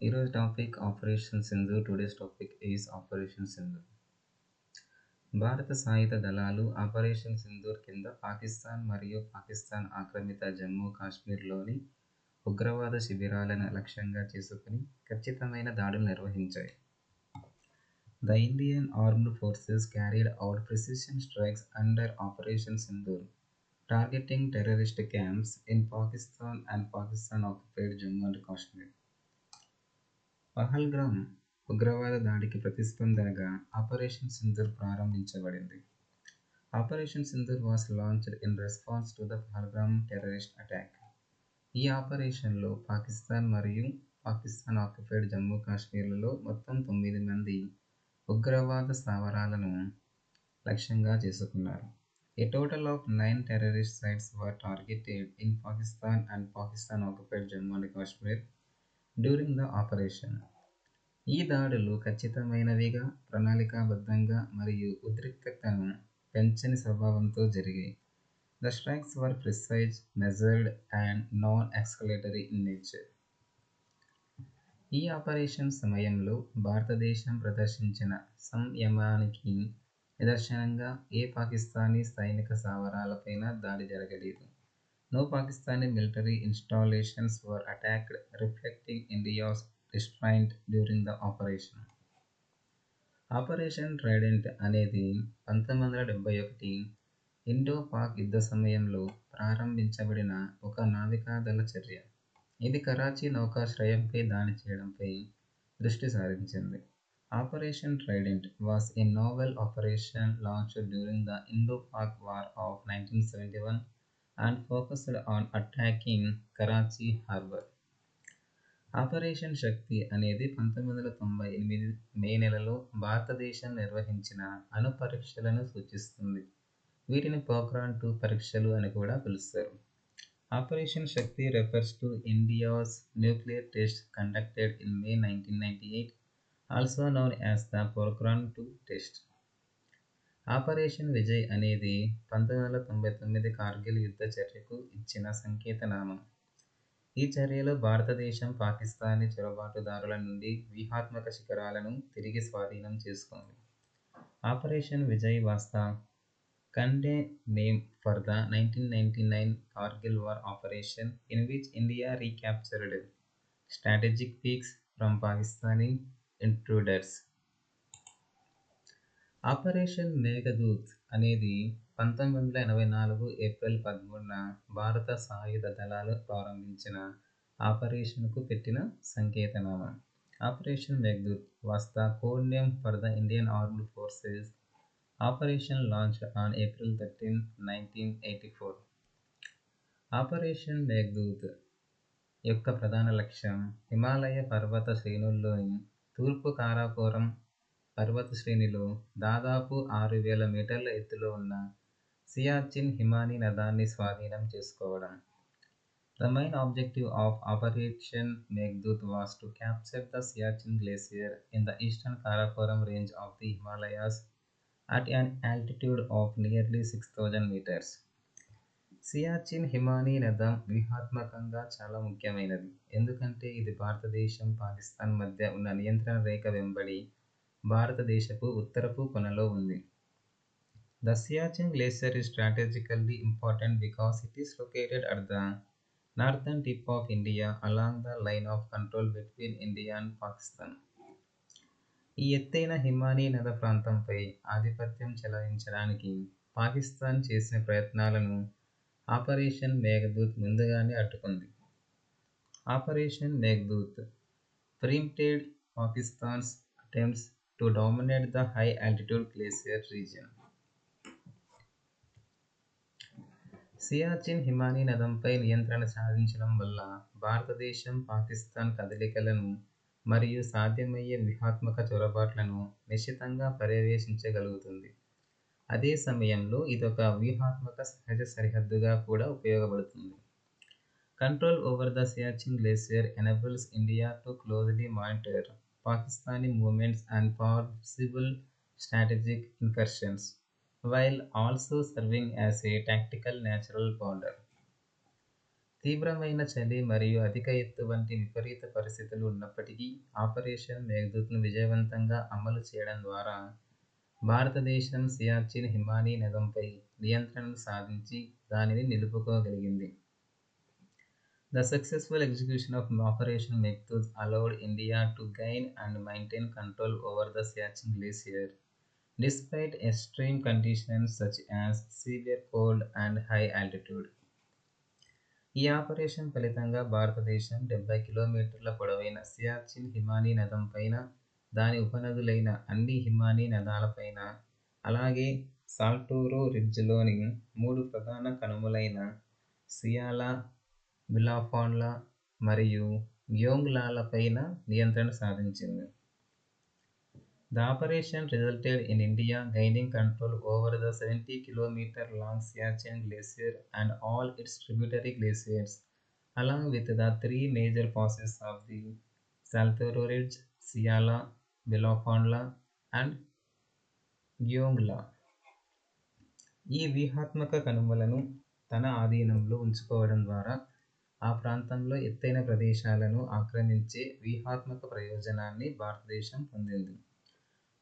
ఈరోజు topic operation Sindhu. Today's topic is operation Sindhu. భారత సాయుధ దళాలు ఆపరేషన్ సింధూర్ కింద పాకిస్తాన్ మరియు పాకిస్తాన్ ఆక్రమిత జమ్మూ కాశ్మీర్లోని ఉగ్రవాద శిబిరాలను లక్ష్యంగా చేసుకుని ఖచ్చితమైన దాడులు నిర్వహించాయి. The Indian Armed Forces carried out precision strikes under Operation Sindoor, targeting terrorist camps in Pakistan and Pakistan-occupied Jammu and Kashmir. Pahalgam ఉగ్రవాద దాడికి ప్రతిస్పందనగా ఆపరేషన్ సింధూర్ ప్రారంభించబడింది. Operation Sindoor was launched in response to the Pahalgam terrorist attack. ఈ ఆపరేషన్లో పాకిస్తాన్ మరియు Pakistan occupied Jammu కాశ్మీర్లలో మొత్తం 9 మంది ఉగ్రవాద స్థావరాలను లక్ష్యంగా చేసుకున్నారు. A total of 9 terrorist sites were targeted in Pakistan and Pakistan occupied Jammu and Kashmir during the operation. ఈ దాడులు ఖచ్చితమైనవిగా, ప్రణాళికాబద్ధంగా మరియు ఉద్రిక్తతను పెంచని స్వభావంతో జరిగాయి. The strikes were precise, measured and non-escalatory in nature. ఈ ఆపరేషన్ సమయంలో భారతదేశం ప్రదర్శించిన సంయమానికి నిదర్శనంగా ఏ పాకిస్తానీ సైనిక స్థావరాలపైన దాడి జరగలేదు. No Pakistani military installations were attacked, reflecting India's restraint during the operation. Operation Trident అనేది 1971 ఇండో-పాక్ యుద్ధ సమయంలో ప్రారంభించబడిన ఒక నావికాదళ చర్య. ఇది కరాచీ నౌకాశ్రయంపై దాడి చేయడంపై దృష్టి సారించింది. Operation trident was a naval operation launched during the Indo-Pak war of 1971 and focused on attacking Karachi harbor. Operation Shakti అనేది 1998 మే నెలలో భారతదేశం నిర్వహించిన అణు పరీక్షలను సూచిస్తుంది. వీటిని పోఖ్రాన్ 2 పరీక్షలు అని కూడా పిలుస్తారు. Operation Shakti refers to India's nuclear test conducted in May 1998, also known as the Pokhran 2 test. Operation Vijay అనేది 1999 కార్గిల్ యుద్ధ చర్యకు ఇచ్చిన సంకేతనామం. ఈ చర్యలో భారతదేశం పాకిస్తానీ చొరబాటుదారుల నుండి వ్యూహాత్మక శిఖరాలను తిరిగి స్వాధీనం చేసుకుంది. Operation Vijay was the Kande name for the 1999 Kargil War operation in which India recaptured strategic peaks from Pakistani intruders. Operation Meghdoot అనేది 1984 ఏప్రిల్ 13న భారత సాయుధ దళాలు ప్రారంభించిన ఆపరేషన్కు పెట్టిన సంకేతనామం. Operation Meghdoot was the code name for the Indian armed forces operation launched on April 13, 1984. Operation Meghdoot యొక్క ప్రధాన లక్ష్యం హిమాలయ పర్వత శ్రేణుల్లోని తూర్పు కారాకోరం పర్వత శ్రేణిలో దాదాపు 6000 మీటర్ల ఎత్తులో ఉన్న సియాచిన్ హిమానీ నదాన్ని స్వాధీనం చేసుకోవడం. The main objective of Operation Meghdoot was to capture the Siachen Glacier in the eastern Karakoram range of the Himalayas at an altitude of nearly 6000 meters. Siachen హిమానీ నదం వ్యూహాత్మకంగా చాలా ముఖ్యమైనది, ఎందుకంటే ఇది భారతదేశం, పాకిస్తాన్ మధ్య ఉన్న నియంత్రణ రేఖ వెంబడి భారతదేశపు ఉత్తరపు కొనలో ఉంది. The Siachen Glacier is strategically important because it is located at the northern tip of India along the line of control between India and Pakistan. ఈ ఎత్తైన హిమానీ నద ప్రాంతంపై ఆధిపత్యం చెలాయించడానికి పాకిస్తాన్ చేసిన ప్రయత్నాలను ఆపరేషన్ మేఘదూత్ ముందుగానే అడ్డుకుంది. Operation Meghdoot preempted Pakistan's attempts to dominate the high altitude glacier region. Siachen హిమానీ నదంపై నియంత్రణ సాధించడం వల్ల భారతదేశం పాకిస్తాన్ కదలికలను మరియు సాధ్యమయ్యే వ్యూహాత్మక చొరబాట్లను నిశితంగా పర్యవేక్షించగలుగుతుంది. అదే సమయంలో ఇదొక వ్యూహాత్మక సహజ సరిహద్దుగా కూడా ఉపయోగపడుతుంది. Control over the Siachen Glacier enables India to closely monitor Pakistani movements and possible strategic incursions, while also serving as a tactical natural border. తీవ్రమైన చలి మరియు అధిక ఎత్తు వంటి విపరీత పరిస్థితులు ఉన్నప్పటికీ ఆపరేషన్ మేఘదూత్ను విజయవంతంగా అమలు చేయడం ద్వారా భారతదేశం సియాచిన్ హిమానీ నదంపై నియంత్రణను సాధించి దానిని నిలుపుకోగలిగింది. The successful execution of Operation Meghdoot allowed India to gain and maintain control over the Siachen Glacier, despite extreme conditions such as severe cold and high altitude. ఈ ఆపరేషన్ ఫలితంగా భారతదేశం 70 కిలోమీటర్ల పొడవైన సియాచిన్ హిమానీ నదం పైన, దాని ఉపనదులైన అన్ని హిమానీ నదాలపైన, అలాగే సాల్టోరో రిడ్జ్లోని 3 ప్రధాన కనుమలైన సియాలా, బిలాఫాన్లా మరియు గ్యోంగ్లాలపైన నియంత్రణ సాధించింది. The operation resulted in India gaining control over the 70 kilometer long Siachen Glacier and all its tributary glaciers, along with the three major passes of the Saltoro Ridge, Siala, Bilofonla, and Gyeongla. ఈ వ్యూహాత్మక కనుమలను తన ఆధీనంలో ఉంచుకోవడం ద్వారా ఆ ప్రాంతంలో ఎత్తైన ప్రదేశాలను ఆక్రమించే వ్యూహాత్మక ప్రయోజనాన్ని భారతదేశం పొందింది.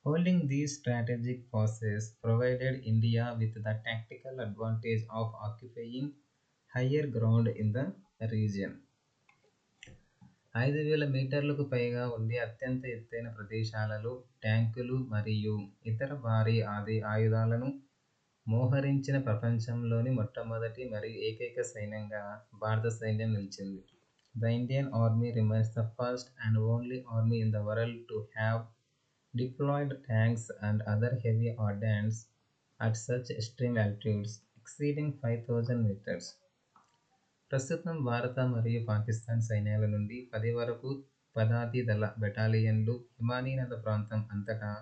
Holding these strategic passes provided India with the tactical advantage of occupying higher ground in the region. 5,000 మీటర్లకు పైగా ఉండే అత్యంత ఎత్తైన ప్రదేశాలలో ట్యాంకులు మరియు ఇతర భారీ ఆయుధాలను మోహరించిన ప్రపంచంలోని మొట్టమొదటి మరియు ఏకైక సైన్యంగా భారత సైన్యం నిలిచింది. The Indian Army remains the first and only army in the world to have deployed tanks and other heavy ordnance at such extreme altitudes exceeding 5,000 meters. ప్రస్తుతం భారత మరియు పాకిస్తాన్ సైన్యాల నుండి 10 వరకు పదాతి దళ బెటాలియన్లు హిమానీ నద ప్రాంతం అంతటా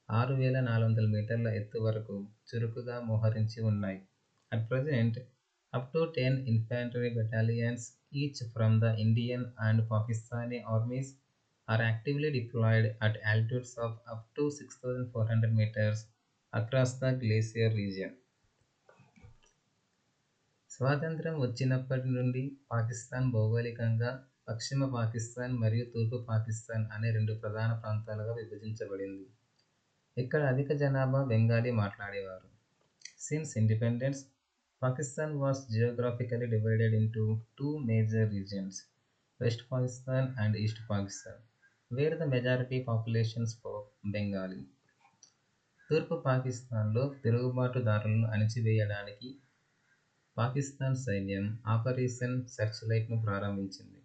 6,400 మీటర్ల ఎత్తు వరకు చురుకుగా మోహరించి ఉన్నాయి. At present, up to 10 infantry battalions each from the Indian and Pakistani armies are actively deployed at altitudes of up to 6,400 meters across the glacier region. స్వాతంత్ర్యం వచ్చినప్పటి నుండి పాకిస్తాన్ భౌగోళికంగా పశ్చిమ పాకిస్తాన్ మరియు తూర్పు పాకిస్తాన్ అనే 2 ప్రధాన ప్రాంతాలుగా విభజించబడింది. ఇక్కడ అధిక జనాభా బెంగాలీ మాట్లాడేవారు. Since independence, Pakistan was geographically divided into 2 major regions, West Pakistan and East Pakistan, where the majority population spoke Bengali. తూర్పు పాకిస్తాన్లో తిరుగుబాటుదారులను అణిచివేయడానికి పాకిస్తాన్ సైన్యం ఆపరేషన్ సెర్చ్ లైట్ను ప్రారంభించింది,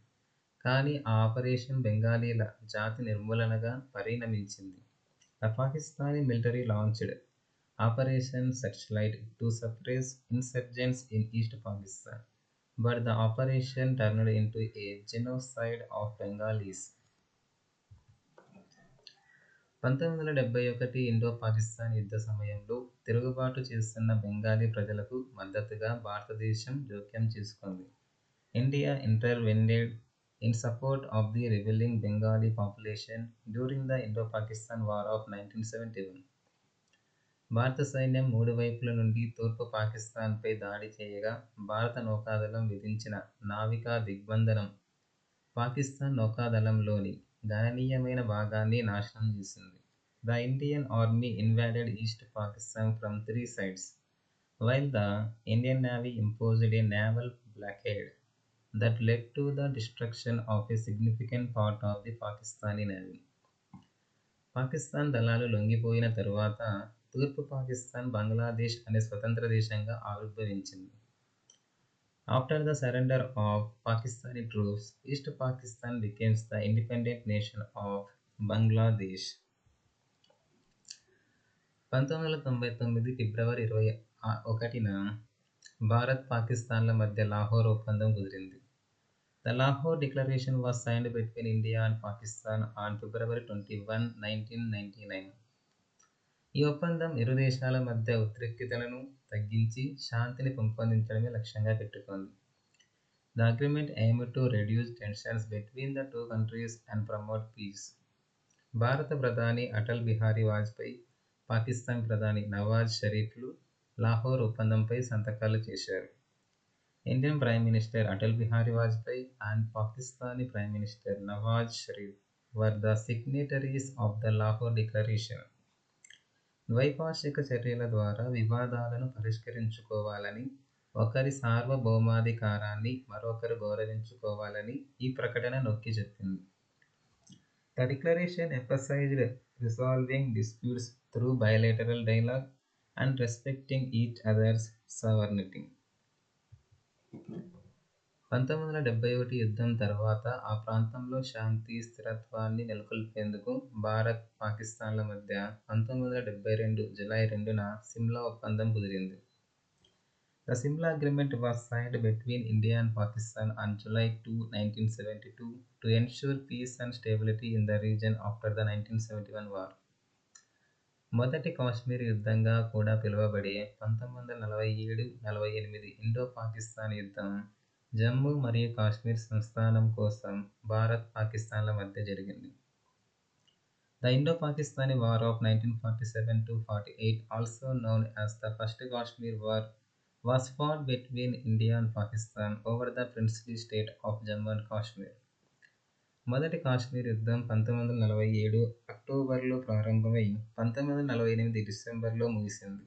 కానీ ఆ ఆపరేషన్ బెంగాలీల జాతి నిర్మూలనగా పరిణమించింది. The Pakistani military launched Operation Searchlight to suppress insurgents in East Pakistan, but the operation turned into a genocide of Bengalis. 1971 ఇండో-పాకిస్తాన్ యుద్ధ సమయంలో తిరుగుబాటు చేస్తున్న బెంగాలీ ప్రజలకు మద్దతుగా భారతదేశం జోక్యం చేసుకుంది. India intervened in support of the rebelling Bengali population during the Indo-Pakistan War of 1971. భారత సైన్యం 3 వైపుల నుండి తూర్పు పాకిస్తాన్పై దాడి చేయగా భారత నౌకాదళం విధించిన నావికా దిగ్బంధనం పాకిస్తాన్ నౌకాదళంలోని గణనీయమైన భాగాన్ని నాశనం చేసింది. The Indian Army invaded East Pakistan from 3 sides, while the Indian Navy imposed a naval blockade that led to the destruction of a significant part of the Pakistani Navy. Pakistan దళాలు లొంగిపోయిన తరువాత తూర్పు పాకిస్తాన్ బంగ్లాదేశ్ అనే స్వతంత్ర దేశంగా ఆవిర్భవించింది. After the surrender of Pakistani troops, East Pakistan became the independent nation of Bangladesh. 1999 ఫిబ్రవరి 21న భారత్ పాకిస్తాన్ల మధ్య లాహోర్ ఒప్పందం కుదిరింది. The Lahore Declaration was signed between India and Pakistan on February 21, 1999. ఈ ఒప్పందం ఇరు దేశాల మధ్య ఉద్రిక్తతలను తగ్గించి శాంతిని పెంపొందించడమే లక్ష్యంగా పెట్టుకుంది. The agreement aimed to reduce tensions between the two countries and promote peace. భారత ప్రధాని అటల్ బిహారీ వాజ్పేయి, పాకిస్తాన్ ప్రధాని నవాజ్ షరీఫ్లు లాహోర్ ఒప్పందంపై సంతకాలు చేశారు. Indian Prime Minister Atal Bihari Vajpayee and Pakistani Prime Minister Nawaz Sharif were the signatories of the Lahore Declaration. ద్వైపాక్షిక చర్యల ద్వారా వివాదాలను పరిష్కరించుకోవాలని, ఒకరి సార్వభౌమాధికారాన్ని మరొకరు గౌరవించుకోవాలని ఈ ప్రకటన నొక్కి చెప్పింది. The declaration emphasized resolving disputes through bilateral dialogue and respecting each other's sovereignty. 1971 యుద్ధం తర్వాత ఆ ప్రాంతంలో శాంతి, స్థిరత్వాన్ని నెలకొల్పేందుకు భారత్, పాకిస్తాన్ల మధ్య 1972 జూలై 2న సిమ్లా ఒప్పందం కుదిరింది. The Simla Agreement was signed between India and Pakistan on July 2, 1972 to ensure peace and stability in the region after the 1971 war. మొదటి కాశ్మీర్ యుద్ధంగా కూడా పిలువబడే 1947-48 ఇండో-పాకిస్తాన్ యుద్ధం జమ్మూ మరియు కాశ్మీర్ సంస్థానం కోసం భారత్, పాకిస్తాన్ల మధ్య జరిగింది. The Indo-Pakistani War of 1947-48, also known as the First Kashmir War, was fought between India and Pakistan over the princely state of Jammu and Kashmir. మొదటి కాశ్మీర్ యుద్ధం 1947 అక్టోబర్లో ప్రారంభమై 1948 డిసెంబర్లో ముగిసింది.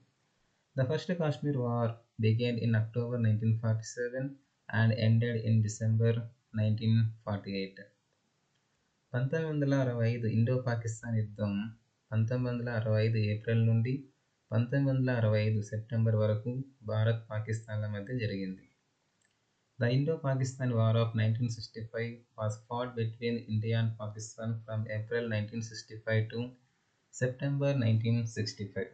The First Kashmir War began in October 1947 and ended in December 1948. 1965 ఇండో-పాకిస్తాన్ యుద్ధం 1965 April నుండి 1965 September వరకు భారత్, పాకిస్తాన్ల మధ్య జరిగింది. The Indo-Pakistan War of 1965 was fought between India and Pakistan from April 1965 to September 1965.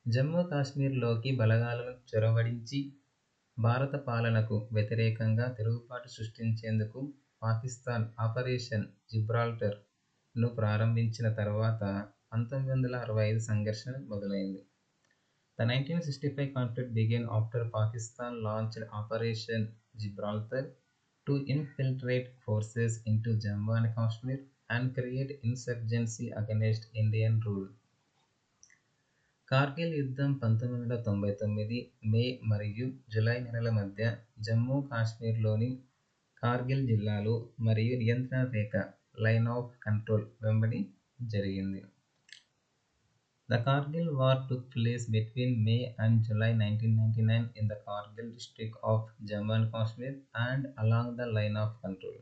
Jammu కాశ్మీర్లోకి బలగాలను చొరబడించి భారత పాలనకు వ్యతిరేకంగా తిరుగుబాటు సృష్టించేందుకు పాకిస్తాన్ ఆపరేషన్ జిబ్రాల్టర్ను ప్రారంభించిన తర్వాత 1965 సంఘర్షణ మొదలైంది. The 1965 conflict began after Pakistan launched Operation Gibraltar to infiltrate forces into Jammu and Kashmir and create insurgency against Indian rule. Kargil యుద్ధం 1999 మే మరియు జూలై నెలల మధ్య జమ్మూ కాశ్మీర్లోని కార్గిల్ జిల్లాలో మరియు నియంత్రణ రేఖ లైన్ ఆఫ్ కంట్రోల్ వెంబడి జరిగింది. The Kargil War took place between May and July 1999 in the Kargil district of Jammu and Kashmir and along the line of control.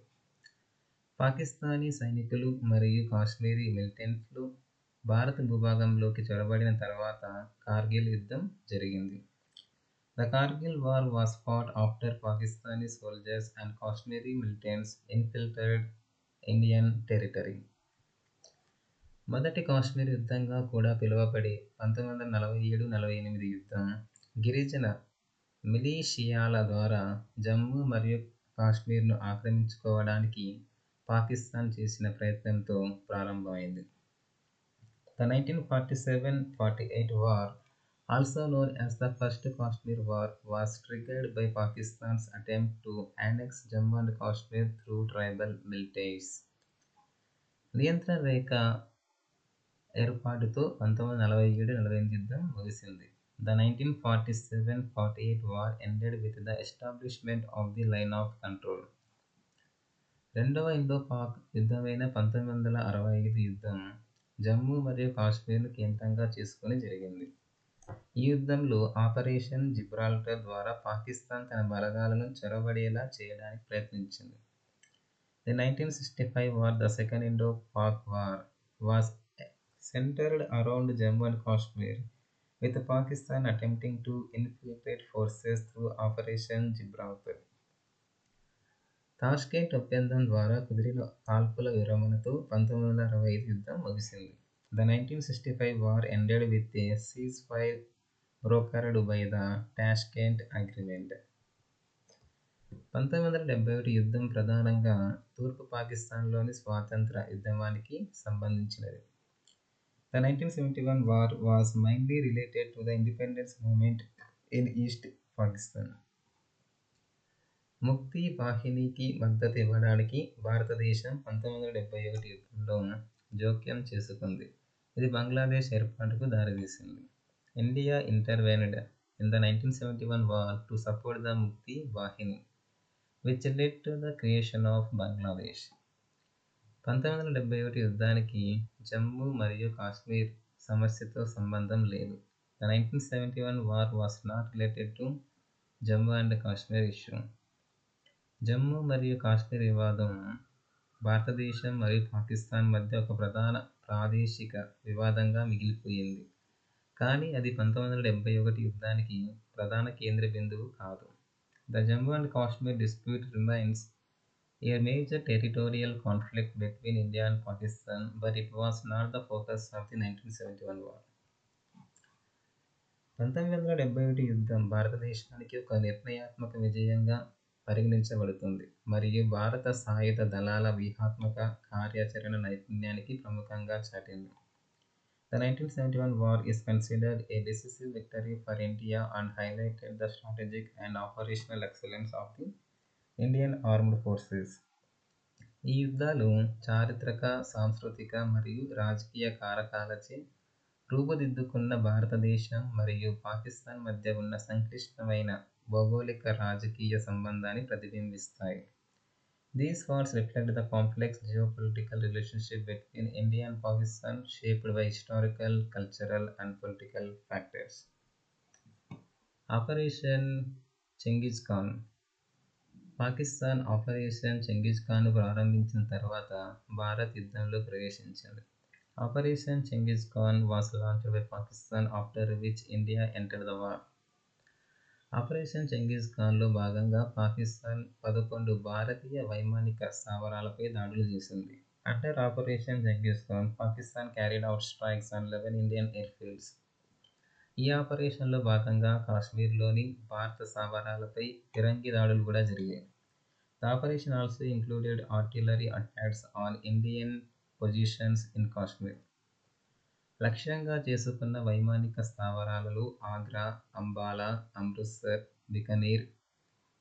Pakistani సైనికులు మరియు కాశ్మీరీ మిలిటెంట్లు భారత భూభాగంలోకి చొరబడిన తర్వాత కార్గిల్ యుద్ధం జరిగింది. The Kargil War was fought after Pakistani soldiers and Kashmiri militants infiltrated Indian territory. మొదటి కాశ్మీర్ యుద్ధంగా కూడా పిలువబడే 1947-48 యుద్ధం గిరిజన మిలీషియాల ద్వారా జమ్మూ మరియు కాశ్మీర్ను ఆక్రమించుకోవడానికి పాకిస్తాన్ చేసిన ప్రయత్నంతో ప్రారంభమైంది. The 1947-48 war, also known as the First Kashmir War, was triggered by Pakistan's attempt to annex Jammu and Kashmir through tribal milities. నియంత్రణ రేఖ ఏర్పాటుతో 1947-48 యుద్ధం ముగిసింది. The 1947-48 war ended with the establishment of the line of control. రెండవ Indo-Pak యుద్ధమైన 1965 యుద్ధం జమ్మూ మరియు కాశ్మీర్ను కేంద్రంగా చేసుకొని జరిగింది. ఈ యుద్ధంలో ఆపరేషన్ జిబ్రాల్టర్ ద్వారా పాకిస్తాన్ తన బలగాలను చొరబడేలా చేయడానికి ప్రయత్నించింది. The 1965 war, the Second Indo-Pak War, was centered around Jammu and Kashmir, with Pakistan attempting to infiltrate forces through Operation Gibraltar. Tashkent ఒప్పందం ద్వారా కుదిరిన కాల్పుల విరమణతో 1965 యుద్ధం ముగిసింది. The 1965 war ended with a ceasefire brokered by the Tashkent Agreement. 1971 యుద్ధం ప్రధానంగా తూర్పు పాకిస్తాన్లోని స్వాతంత్ర ఉద్యమానికి సంబంధించినది. The 1971 war was mainly related to the independence movement in East Pakistan. ముక్తి వాహినికి మద్దతు ఇవ్వడానికి భారతదేశం 1971 యుద్ధంలో జోక్యం చేసుకుంది. ఇది బంగ్లాదేశ్ ఏర్పాటుకు దారితీసింది. India intervened in the 1971 war to support the Mukti Bahini, which led to the creation of Bangladesh. 1971 యుద్ధానికి జమ్మూ మరియు కాశ్మీర్ సమస్యతో సంబంధం లేదు. The 1971 war was not related to Jammu and Kashmir issue. Jammu మరియు కాశ్మీర్ వివాదం భారతదేశం మరియు పాకిస్తాన్ మధ్య ఒక ప్రధాన ప్రాదేశిక వివాదంగా మిగిలిపోయింది, కానీ అది 1971 యుద్ధానికి ప్రధాన కేంద్ర బిందువు కాదు. The Jammu and Kashmir dispute remains a major territorial conflict between India and Pakistan, but it was not the focus of the 1971 war. 1971 యుద్ధం భారతదేశానికి ఒక నిర్ణయాత్మక విజయంగా పరిగణించబడుతుంది మరియు భారత సాయుధ దళాల వ్యూహాత్మక కార్యాచరణ నైపుణ్యానికి ప్రముఖంగా చాటింది. The 1971 war is considered a decisive victory for India and highlighted the strategic and operational excellence of the Indian Armed Forces. ఈ యుద్ధాలు చారిత్రక, సాంస్కృతిక మరియు రాజకీయ కారకాలచే రూపుదిద్దుకున్న భారతదేశం మరియు పాకిస్తాన్ మధ్య ఉన్న సంక్లిష్టమైన భౌగోళిక రాజకీయ సంబంధాన్ని ప్రతిబింబిస్తాయి. These wars reflect the complex geopolitical relationship between India and Pakistan, shaped by historical, cultural, and political factors. Operation Chengiz Khan. Pakistan operation Chengiz Khan ప్రారంభించిన తర్వాత భారత్ యుద్ధంలో ప్రవేశించింది. Operation Chengiz Khan was launched by Pakistan, after which India entered the war. Operation Chengiz ఖాన్లో భాగంగా పాకిస్తాన్ 11 భారతీయ వైమానిక స్థావరాలపై దాడులు చేసింది. Under operation Chengiz Khan, Pakistan carried out strikes on 11 Indian airfields. ఈ ఆపరేషన్లో భాగంగా కాశ్మీర్లోని భారత స్థావరాలపై ఫిరంగి దాడులు కూడా జరిగాయి. The operation also included artillery attacks on Indian positions in Kashmir. లక్ష్యంగా చేసుకున్న వైమానిక స్థావరాలలో ఆగ్రా, అంబాలా, అమృత్సర్, బికనీర్,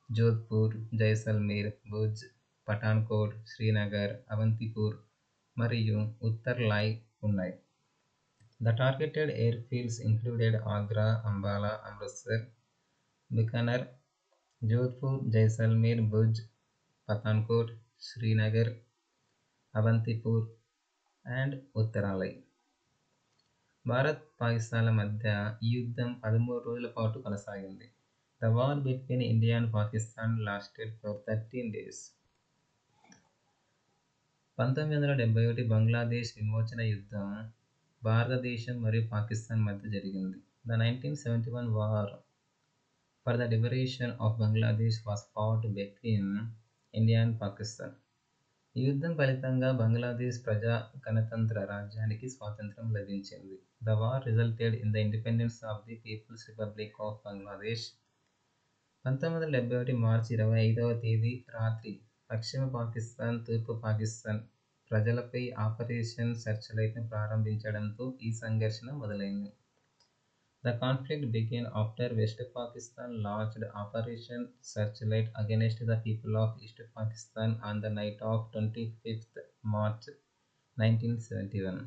జోధ్పూర్, జైసల్మేర్, భుజ్, పఠాన్కోట్, శ్రీనగర్, అవంతిపూర్ మరియు ఉత్తర్లాయ్ ఉన్నాయి. The targeted airfields included Agra, Ambala, Amritsar, Bikaner, Jodhpur, Jaisalmer, Bhuj, Pathankot, Srinagar, Avantipur, and Uttaralai. Bharat పాకిస్తాన్ల మధ్య ఈ యుద్ధం 13 రోజుల పాటు కొనసాగింది. The war between India and Pakistan lasted for 13 days. 1971 Bangladesh విమోచన యుద్ధం భారతదేశం మరియు పాకిస్తాన్ మధ్య జరిగింది. The 1971 war for the liberation of Bangladesh was fought between India and Pakistan. ఈ యుద్ధం ఫలితంగా బంగ్లాదేశ్ ప్రజా గణతంత్ర రాజ్యానికి స్వాతంత్రం లభించింది. The war resulted in the independence of the People's Republic of Bangladesh. 1971 మార్చి 25వ తేదీ రాత్రి పశ్చిమ పాకిస్తాన్, తూర్పు పాకిస్తాన్ ప్రజలపై ఆపరేషన్ సెర్చ్లైట్ను ప్రారంభించడంతో ఈ సంఘర్షణ మొదలైంది. The conflict began after West Pakistan launched Operation Searchlight against the people of East Pakistan on the night of 25th March 1971.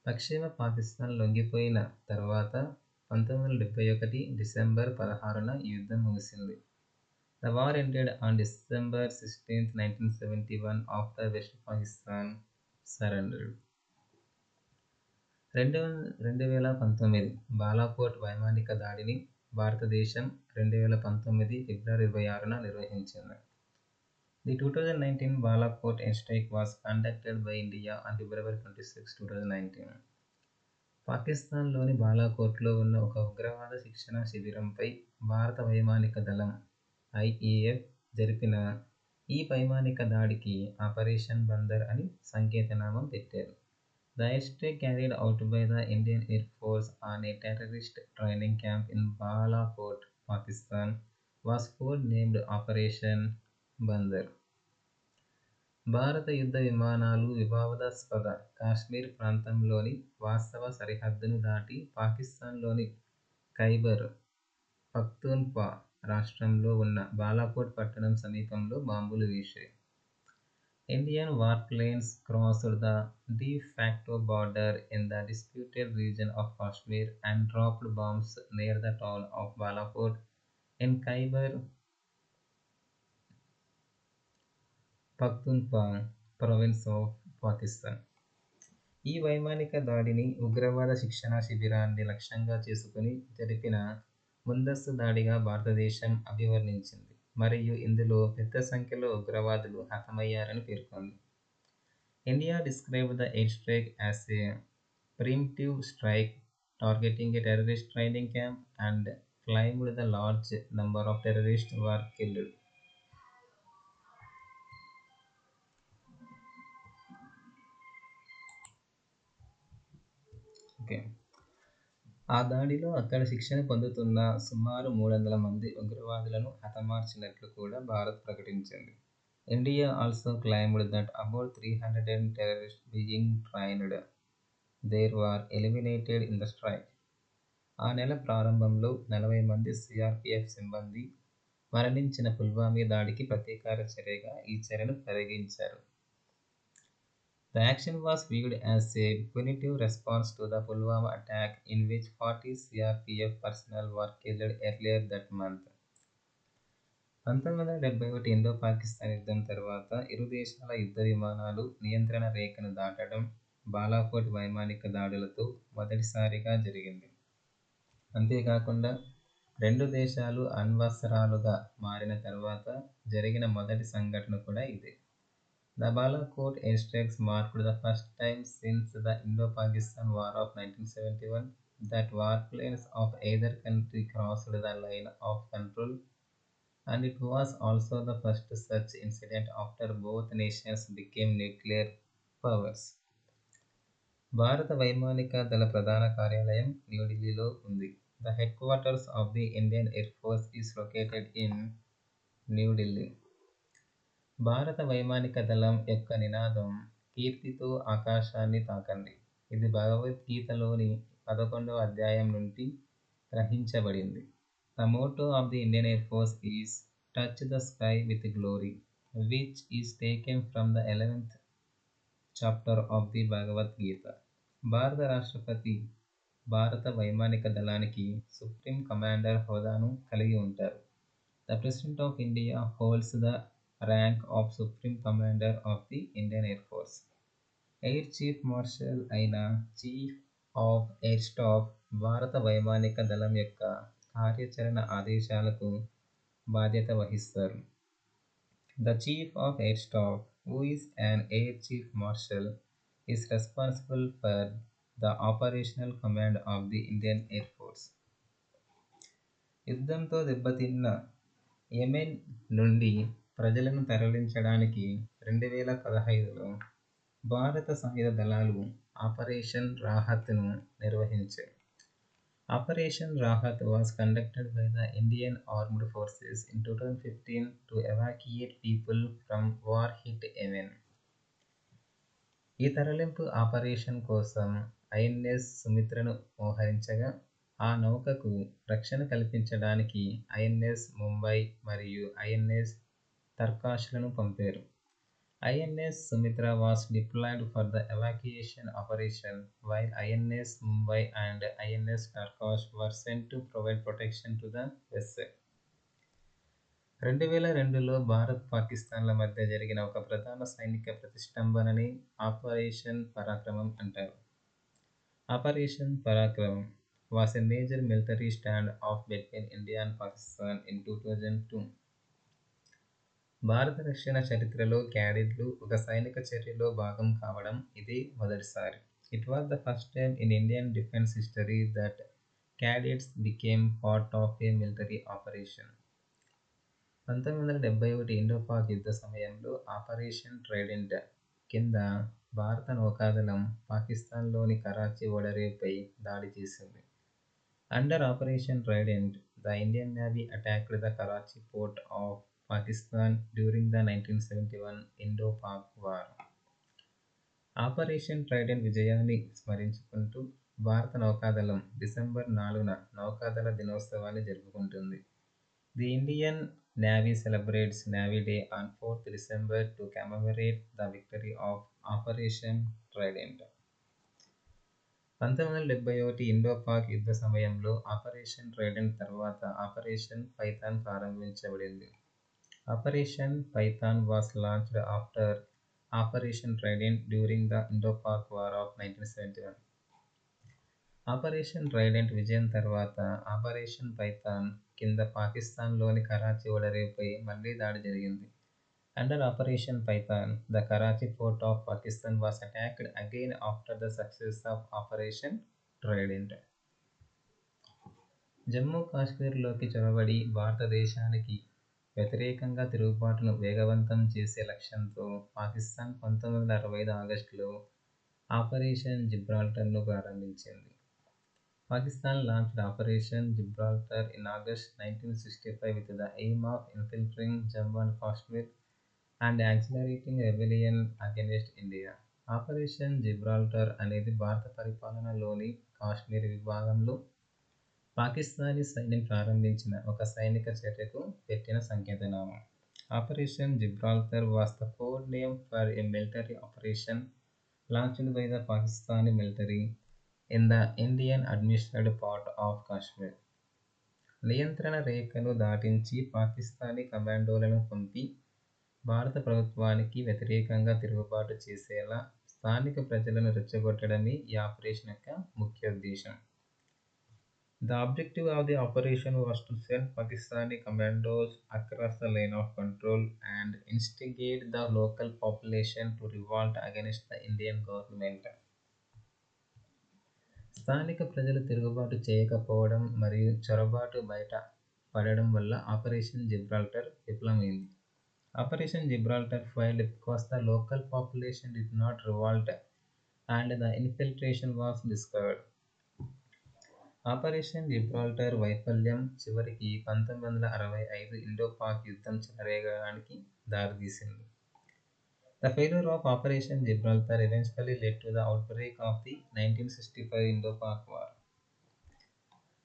పశ్చిమ పాకిస్తాన్ లొంగిపోయిన తర్వాత 1971 డిసెంబర్ 16న ఈ యుద్ధం ముగిసింది. The war ended on December 16, 1971 after West Pakistan surrendered. 2019 Balakot వైమానిక దాడిని భారతదేశం 2019 ఫిబ్రవరి 26న నిర్వహించింది. The 2019 Balakot airstrike was conducted by India on February 26, 2019. పాకిస్తాన్లోని బాలాకోట్లో ఉన్న ఒక ఉగ్రవాద శిక్షణ శిబిరంపై భారత వైమానిక దళం IAF జరిపిన ఈ వైమానిక దాడికి ఆపరేషన్ బందర్ అని సంకేతనామం పెట్టారు. The airstrike carried out by the Indian Air Force on a terrorist training camp in Balakot, Pakistan, was code-named Operation Bandar. భారత యుద్ధ విమానాలు వివాదాస్పద కాశ్మీర్ ప్రాంతంలోని వాస్తవ సరిహద్దును దాటి పాకిస్తాన్లోని ఖైబర్ పఖ్తూన్ఖ్వా రాష్ట్రంలో ఉన్న బాలాకోట్ పట్టణం సమీపంలో బాంబులు వేశాయి. Indian warplanes crossed the de facto border in the disputed region of Kashmir and dropped bombs near the town of Balakot in Khyber Pakhtunkhwa province of Pakistan. ఈ వైమానిక దాడిని ఉగ్రవాద శిక్షణా శిబిరాన్ని లక్ష్యంగా చేసుకుని జరిపిన ముందస్తు దాడిగా భారతదేశం అభివర్ణించింది మరియు ఇందులో పెద్ద సంఖ్యలో ఉగ్రవాదులు హతమయ్యారని పేర్కొంది. India described the airstrike as a preemptive strike targeting a terrorist training camp and claimed the large number of terrorists were killed. Okay. ఆ దాడిలో అక్కడ శిక్షణ పొందుతున్న సుమారు 300 మంది ఉగ్రవాదులను హతమార్చినట్లు కూడా భారత్ ప్రకటించింది. India also claimed that about 300 terrorists being trained there were eliminated in the strike. ఆ నెల ప్రారంభంలో 40 మంది సిఆర్పిఎఫ్ సిబ్బంది మరణించిన పుల్వామా దాడికి ప్రతీకార చర్యగా ఈ చర్యను పరిగణించారు. The action was viewed as a punitive response to the Pulwama attack in which 40 CRPF personnel were killed earlier that month. 1971 ఇండో-పాకిస్తాన్ యుద్ధం తర్వాత ఇరు దేశాల యుద్ధ విమానాలు నియంత్రణ రేఖను దాటడం బాలాకోట్ వైమానిక దాడులతో మొదటిసారిగా జరిగింది. అంతేకాకుండా రెండు దేశాలు అణ్వస్త్రాలుగా మారిన తర్వాత జరిగిన మొదటి సంఘటన కూడా ఇదే. The Balakot airstrikes marked the first time since the Indo-Pakistan War of 1971 that warplanes of either country crossed the line of control, and it was also the first such incident after both nations became nuclear powers. భారత వైమానిక దళ ప్రధాన కార్యాలయం న్యూఢిల్లీలో ఉంది. The headquarters of the Indian Air Force is located in New Delhi. భారత వైమానిక దళం యొక్క నినాదం కీర్తితో ఆకాశాన్ని తాకండి. ఇది భగవద్గీతలోని 11వ అధ్యాయం నుండి గ్రహించబడింది. The motto of the Indian Air Force is Touch the Sky with Glory, which is taken from the 11th chapter of the Bhagavad Gita. భారత రాష్ట్రపతి భారత వైమానిక దళానికి సుప్రీం కమాండర్ హోదాను కలిగి ఉంటారు. The President of India holds the rank of Supreme Commander of the Indian Air Force. Air chief marshal అయిన chief of air staff భారత వైమానిక దళం యొక్క కార్యాచరణ ఆదేశాలకు బాధ్యత వహిస్తారు. The Chief of Air Staff, who is an Air Chief Marshal, is responsible for the operational command of the Indian Air Force. యుద్ధంతో దెబ్బతిన్న యెమెన్ నుండి ప్రజలను తరలించడానికి 2015లో భారత సాయుధ దళాలు ఆపరేషన్ రాహత్ను నిర్వహించాయి. Operation Rahat was conducted by the Indian armed forces in 2015 to evacuate people from war hit Yemen. ఈ తరలింపు ఆపరేషన్ కోసం ఐఎన్ఎస్ సుమిత్రను మోహరించగా, ఆ నౌకకు రక్షణ కల్పించడానికి ఐఎన్ఎస్ ముంబై మరియు ఐఎన్ఎస్ తర్కాష్లను పంపారు. INS Sumitra was deployed for the evacuation operation, while INS Mumbai and INS Tarkash were sent to provide protection to the vessel. 2002లో Bharat పాకిస్తాన్ల మధ్య జరిగిన ఒక ప్రధాన సైనిక ప్రతిష్టంభనని ఆపరేషన్ పరాక్రమం అంటారు. ఆపరేషన్ పరాక్రమం was a major military stand-off between India and Pakistan in 2002. భారత రక్షణ చరిత్రలో క్యాడెట్లు ఒక సైనిక చర్యలో భాగం కావడం ఇదే మొదటిసారి. It was the first time in Indian defense history that cadets became part of a military operation. 1971 Indo-Pak యుద్ధ సమయంలో ఆపరేషన్ ట్రైడెంట్ కింద భారత నౌకాదళం పాకిస్తాన్లోని కరాచీ ఓడరేవుపై దాడి చేసింది. Under operation Trident, the Indian navy attacked the Karachi port of Pakistan during the 1971 Indo-Pak war. Operation Trident విజయాన్ని స్మరించుకుంటూ భారత నౌకాదళం డిసెంబర్ 4న నౌకాదళ దినోత్సవాన్ని జరుపుకుంటుంది. The Indian Navy celebrates Navy Day on 4th December to commemorate the victory of Operation Trident. 1971 Indo-Pak యుద్ధ సమయంలో operation Trident తర్వాత ఆపరేషన్ పైథాన్ ప్రారంభించబడింది. Operation Python was launched after operation Trident during the Indo-Pak war of 1971. Operation Trident విజయం తర్వాత operation Python కింద పాకిస్తాన్లోని కరాచీ ఓడరేవుపై మళ్లీ దాడి జరిగింది. Under operation python, the Karachi port of Pakistan was attacked again after the success of operation trident. Jammu కాశ్మీర్లోకి చొరబడి భారతదేశానికి వ్యతిరేకంగా తిరుగుబాటును వేగవంతం చేసే లక్ష్యంతో పాకిస్తాన్ 1965 ఆగస్టులో ఆపరేషన్ జిబ్రాల్టర్ను ప్రారంభించింది. Pakistan launched Operation Gibraltar in August 1965 with the aim of infiltrating Jammu and Kashmir and accelerating rebellion against India. Operation Gibraltar అనేది భారత పరిపాలనలోని కాశ్మీర్ విభాగంలో పాకిస్తానీ సైన్యం ప్రారంభించిన ఒక సైనిక చర్యకు పెట్టిన సంకేతనామం. Operation Gibraltar was the code name for a military operation launched by the Pakistani military in the Indian administered part of Kashmir. నియంత్రణ రేఖను దాటించి పాకిస్తానీ కమాండోలను పంపి భారత ప్రభుత్వానికి వ్యతిరేకంగా తిరుగుబాటు చేసేలా స్థానిక ప్రజలను రెచ్చగొట్టడమే ఈ ఆపరేషన్ యొక్క ముఖ్య ఉద్దేశం. The objective of the operation was to send Pakistani commandos across the line of control and instigate the local population to revolt against the Indian government. స్థానిక ప్రజలు తిరుగుబాటు చేయకపోవడం మరియు చొరబాటు బయట పడడం వల్ల ఆపరేషన్ జిబ్రాల్టర్ విఫలమైంది. Operation Gibraltar failed because the local population did not revolt and the infiltration was discovered. Operation Gibraltar వైఫల్యం చివరికి 1965 ఇండో-పాక్ యుద్ధం చెలరేగడానికి దారితీసింది. The failure of Operation Gibraltar eventually led to the outbreak of the 1965 Indo-Pak War.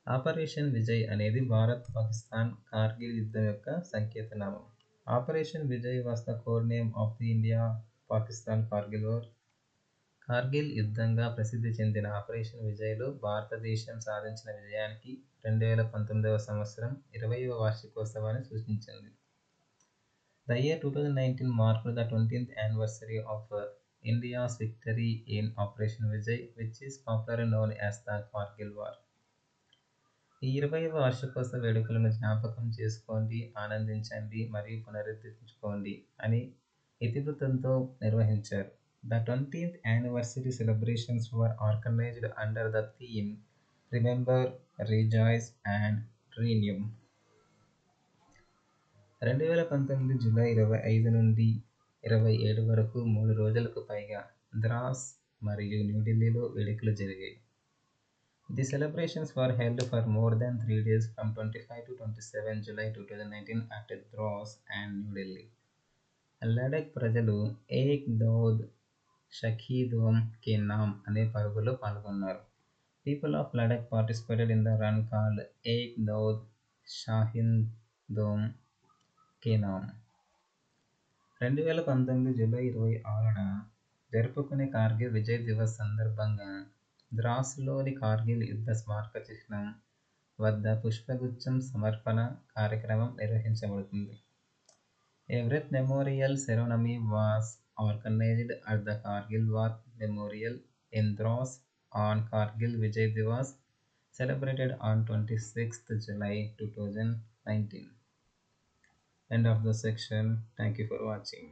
Operation Vijay అనేది భారత్ పాకిస్తాన్ కార్గిల్ యుద్ధం యొక్క సంకేతనామం. Operation Vijay was the code name of the India Pakistan Kargil war. Kargil యుద్ధంగా ప్రసిద్ధి చెందిన ఆపరేషన్ విజయ్లో భారతదేశం సాధించిన విజయానికి 2019వ సంవత్సరం 20వ వార్షికోత్సవాన్ని సూచించింది. The year 2019 marked the 20th anniversary of India's victory in Operation Vijay, which is popularly known as the Kargil War. ఈ 20వ వార్షికోత్సవ వేడుకలను జ్ఞాపకం చేసుకోండి, ఆనందించండి మరియు పునరుద్ధరించుకోండి అని ఇతివృత్తంతో నిర్వహించారు. The 20th anniversary celebrations were organized under the theme Remember, Rejoice and Renew. 2019 July 25 నుండి 27 వరకు 3 రోజులకు పైగా ద్రాస్ మరియు న్యూఢిల్లీలో వేడుకలు జరిగాయి. The celebrations were held for more than 3 days from 25 to 27 July 2019 at Dras and New Delhi. Ladakh ప్రజలు ఏక్ దౌద్ షహీదోం కే నామ్ అనే పరుగులో పాల్గొన్నారు. People of Ladakh participated in the run called Ek Daud Shahidom Ke Naam. 2019 July 26న జరుపుకునే కార్గిల్ విజయ్ దివస్ సందర్భంగా ద్రాస్లోని కార్గిల్ యుద్ధ స్మారక చిహ్నం వద్ద పుష్పగుచ్చం సమర్పణ కార్యక్రమం నిర్వహించబడుతుంది. A wreath memorial ceremony was organized at the Kargil War Memorial in Dras on Kargil Vijay Diwas, celebrated on 26th July 2019. End of the section. Thank you for watching.